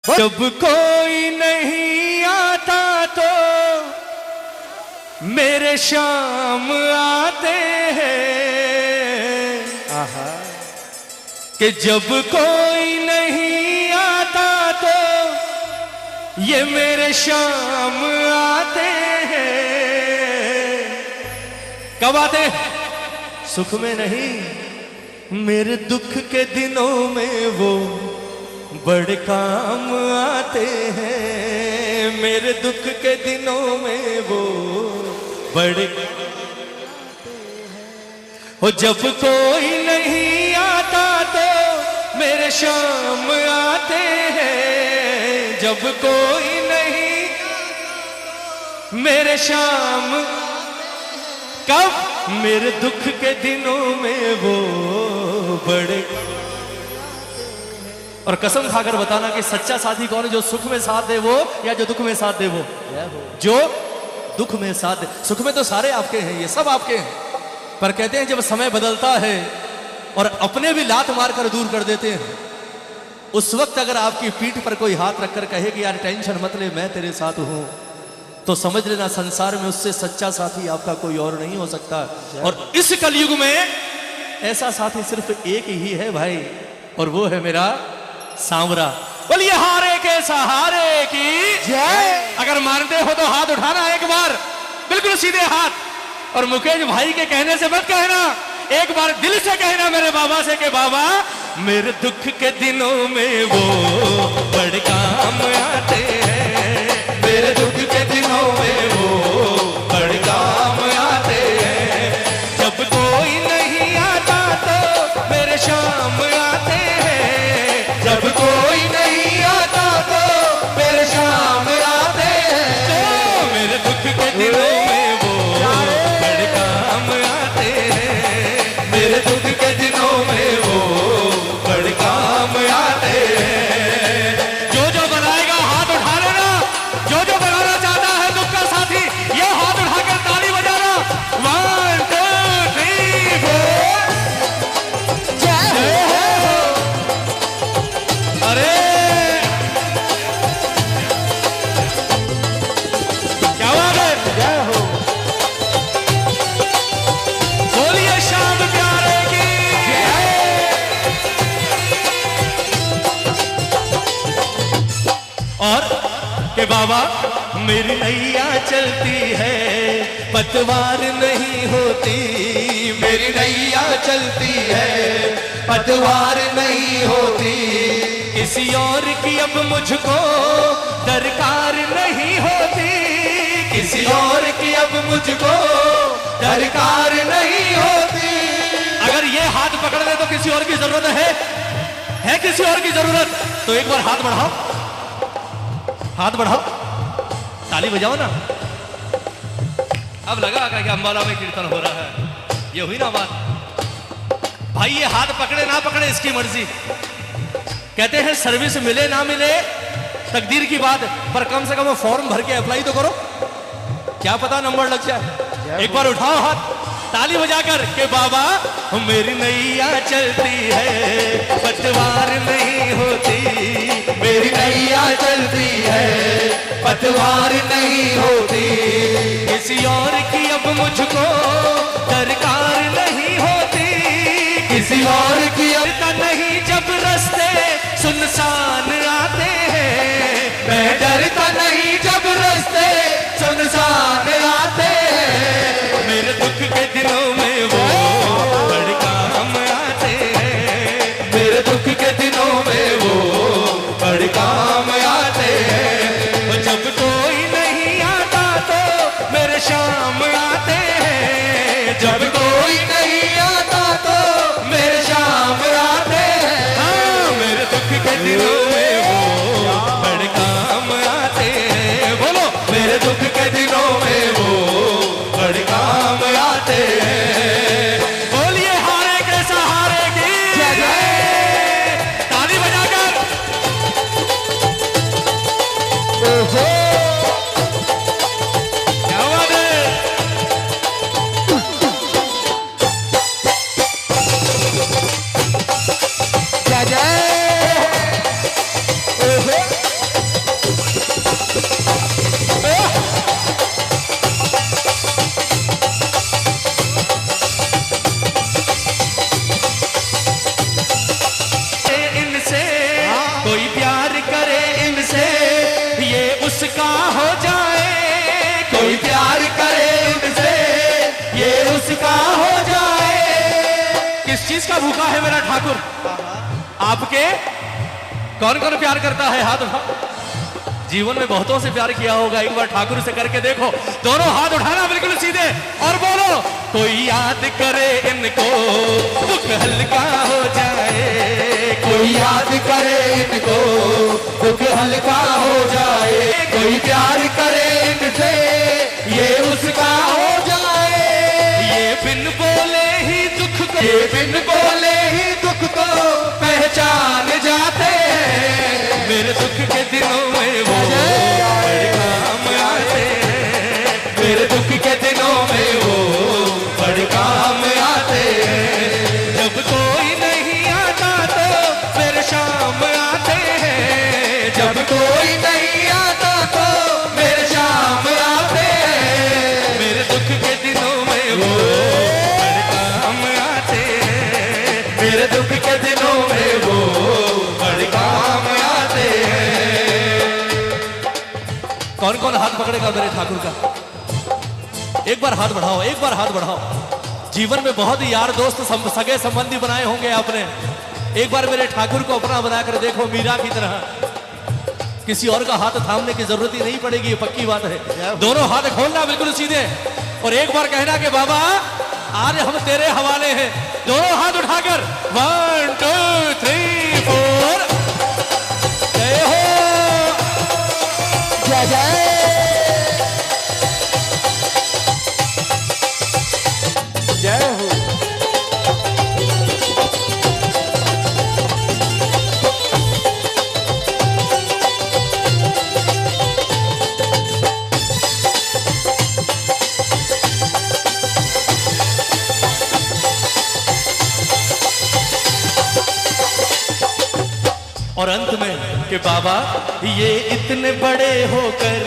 जब कोई नहीं आता तो मेरे शाम आते हैं। कि जब कोई नहीं आता तो ये मेरे शाम आते हैं। कब आते? सुख में नहीं, मेरे दुख के दिनों में वो बड़े काम आते हैं। मेरे दुख के दिनों में वो बड़े हो। जब कोई नहीं आता तो मेरे शाम आते हैं। जब कोई नहीं मेरे शाम, कब? मेरे दुख के दिनों में वो बड़े। और कसम खाकर बताना कि सच्चा साथी कौन है? जो सुख में साथ दे वो, या जो दुख में साथ दे वो? जो दुख में साथ दे। सुख में तो सारे आपके हैं, ये सब आपके हैं, पर कहते हैं जब समय बदलता है और अपने भी लात मारकर दूर कर देते हैं, उस वक्त अगर आपकी पीठ पर कोई हाथ रखकर कहे कि यार टेंशन मत ले, मैं तेरे साथ हूं, तो समझ लेना संसार में उससे सच्चा साथी आपका कोई और नहीं हो सकता। और इस कलयुग में ऐसा साथी सिर्फ एक ही है भाई, और वो है मेरा सांवरा। बोलिए हारे के सहारे की जय। अगर मानते हो तो हाथ उठाना एक बार, बिल्कुल सीधे हाथ। और मुकेश भाई के कहने से मत कहना, एक बार दिल से कहना मेरे बाबा से कि बाबा मेरे दुख के दिनों में वो बड़े काम आते हैं। मेरे दुख के दिनों में वो बड़े काम आते हैं। जब कोई नहीं आता तो मेरे शाम आते हैं। जब कोई नहीं आता तो मेरे शाम आते हैं। तो मेरे दुख के दिनों में वो बड़े काम आते हैं। मेरे दुख के दिनों में वो बड़े काम आते हैं। जो जो बनाएगा हाथ उठा लेना, जो जो बनाना चाहता है दुख का साथी, ये हाथ उठाकर ताली बजाना। 1 2 3 4 जय हो। अरे क्या बात है, जय हो। बोलिए शाम प्यारे की और के बाबा मेरी नैया चलती है, पतवार नहीं होती। मेरी नैया चलती है, पतवार नहीं होती। किसी और की अब मुझको दरकार नहीं होती। किसी और की अब मुझको दरकार नहीं होती। अगर ये हाथ पकड़ ले तो किसी और की जरूरत है किसी और की जरूरत? तो एक बार हाथ बढ़ाओ, हाथ बढ़ाओ, ताली बजाओ ना। अब लगा कि अंबाला में कीर्तन हो रहा है, ये हुई ना बात। भाई ये हाथ पकड़े ना पकड़े इसकी मर्जी। कहते हैं सर्विस मिले ना मिले तकदीर की बात, पर कम से कम फॉर्म भर के अप्लाई तो करो, क्या पता नंबर लग जाए। एक बार उठाओ हाथ ताली बजाकर के बाबा मेरी नैया चलती है, पतवार नहीं होती। मेरी नैया चलती है, पतवार नहीं होती। किसी और की अब मुझको दरकार नहीं होती। किसी और की अब नहीं जब रास्ते सुनसान आते हैं। मैं डरता नहीं जब रास्ते सुनसान आते हैं। मेरे दुख के दिनों में वो बड़े काम आते हैं। मेरे दुख के दिनों में वो बड़े काम आते हैं। जब कोई नहीं आता तो मेरे शाम आते हैं। जब कोई नहीं आता तो मेरे शाम आते हैं। हाँ मेरे दुख के दिनों में वो बड़े काम आते हैं। बोलो मेरे दुख के दिनों में करे इनसे ये उसका हो जाए, कोई प्यार करे इनसे ये उसका हो जाए। किस चीज का भूखा है मेरा ठाकुर? आपके कौन कौन प्यार करता है? हाथ उठाओ। जीवन में बहुतों से प्यार किया होगा, एक बार ठाकुर से करके देखो। दोनों हाथ उठाना बिल्कुल सीधे और बोलो, कोई याद करे इनको दुख हल्का हो जाए, कोई याद करे इनको दुख हल्का हो जाए, कोई प्यार करे इनसे ये उसका हो जाए। ये बिन बोले ही दुख को, ये बिन बोले ही दुख को पहचान जाते हैं, मेरे दुख के दिनों में वो बड़े काम आते हैं, मेरे दुख के दिनों में वो बड़े काम आते हैं। जब कोई नहीं आता तो फिर शाम आते हैं, जब कोई नहीं आता तो फिर शाम आते हैं, मेरे दुख के दिनों में वो बड़े काम आते हैं, मेरे दुख के दिनों में वो बड़े काम आते हैं। कौन कौन हाथ पकड़ेगा मेरे ठाकुर का? एक बार हाथ बढ़ाओ, एक बार हाथ बढ़ाओ। जीवन में बहुत यार दोस्त सगे संबंधी बनाए होंगे आपने, एक बार मेरे ठाकुर को अपना बनाकर देखो, मीरा की तरह। किसी और का हाथ थामने की जरूरत ही नहीं पड़ेगी, ये पक्की बात है। दोनों हाथ खोलना बिल्कुल सीधे और एक बार कहना कि बाबा आज हम तेरे हवाले हैं। दोनों हाथ उठाकर 1 2 3 4 जय हो, जय जय, जय हो। और अंत में कि बाबा ये इतने बड़े होकर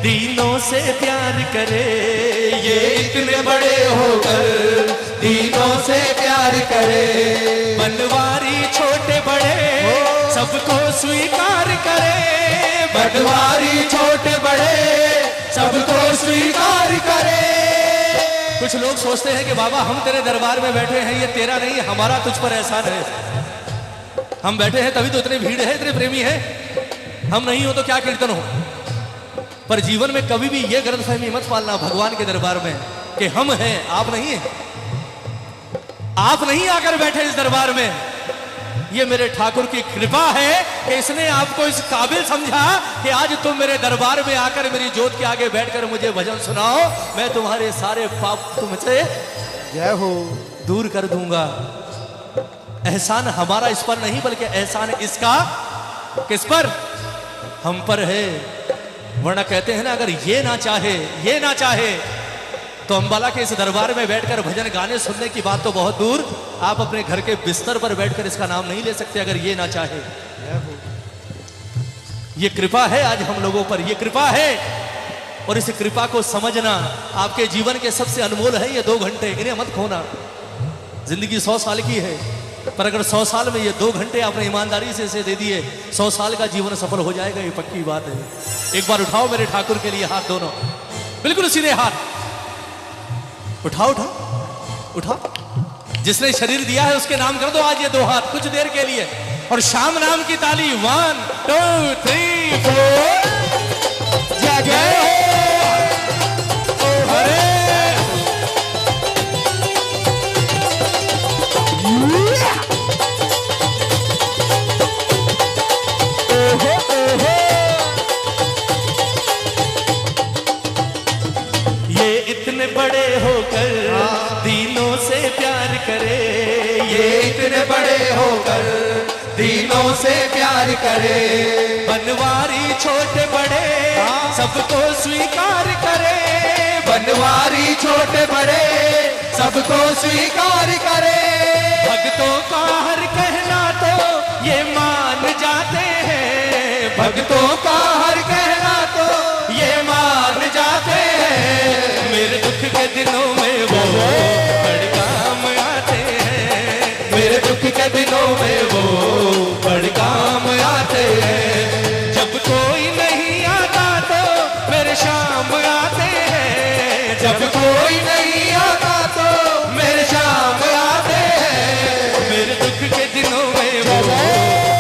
दीनों से प्यार करे, ये इतने बड़े होकर दीनों से प्यार करे, बनवारी छोटे बड़े सबको स्वीकार करे, बनवारी छोटे बड़े सबको स्वीकार करे। कुछ लोग सोचते हैं कि बाबा हम तेरे दरबार में बैठे हैं, ये तेरा नहीं हमारा तुझ पर एहसान है। हम बैठे हैं तभी तो इतने भीड़ है, इतने प्रेमी है, हम नहीं हो तो क्या कीर्तन हो। पर जीवन में कभी भी ये गलतफहमी मत पालना भगवान के दरबार में कि हम हैं आप नहीं हैं। आप नहीं आकर बैठे इस दरबार में, ये मेरे ठाकुर की कृपा है कि इसने आपको इस काबिल समझा कि आज तुम मेरे दरबार में आकर मेरी जोत के आगे बैठकर मुझे भजन सुनाओ, मैं तुम्हारे सारे पाप तुमसे जय हो दूर कर दूंगा। एहसान हमारा इस पर नहीं बल्कि एहसान इसका किस पर? हम पर है। वरना कहते हैं ना, अगर ये ना चाहे, ये ना चाहे तो अंबाला के इस दरबार में बैठकर भजन गाने सुनने की बात तो बहुत दूर, आप अपने घर के बिस्तर पर बैठकर इसका नाम नहीं ले सकते अगर ये ना चाहे। ये कृपा है आज हम लोगों पर, ये कृपा है। और इस कृपा को समझना आपके जीवन के सबसे अनमोल है ये 2 घंटे, इन्हें मत खोना। जिंदगी 100 साल की है, पर अगर 100 साल में ये 2 घंटे आपने ईमानदारी से इसे दे दिए, 100 साल का जीवन सफल हो जाएगा, ये पक्की बात है। एक बार उठाओ मेरे ठाकुर के लिए हाथ, दोनों बिल्कुल सीधे हाथ उठाओ, उठाओ, उठाओ। जिसने शरीर दिया है उसके नाम कर दो आज ये 2 हाथ कुछ देर के लिए, और शाम नाम की ताली 1 2 3 4 जय जय हो। इतने बड़े होकर दीनों से प्यार करे, ये इतने बड़े होकर दीनों से प्यार करे, बनवारी छोटे बड़े सबको स्वीकार करे, बनवारी छोटे बड़े सबको स्वीकार करे। भक्तों का हर कहना तो ये मान जाते हैं, भक्तों का हर कहना तो ये मान जाते हैं, मेरे दुख के दिनों में वो बड़े काम आते हैं, मेरे दुख के दिनों में वो बड़े काम आते हैं। जब कोई नहीं आता तो मेरे शाम आते हैं, मेरे दुख के दिनों में वो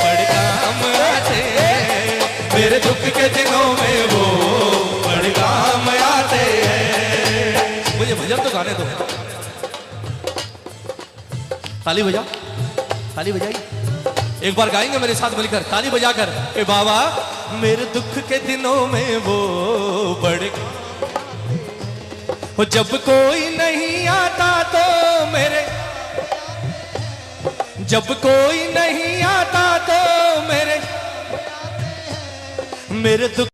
बड़े काम आते हैं, मेरे दुख के दिनों में वो बड़े काम आते हैं। मुझे भजन तो गाने दो, ताली बजा, ताली बजाई, एक बार गाएंगे मेरे साथ मिलकर ताली बजाकर ए बाबा मेरे दुख के दिनों में वो बड़े, जब कोई नहीं आता तो मेरे, जब कोई नहीं आता तो मेरे दुख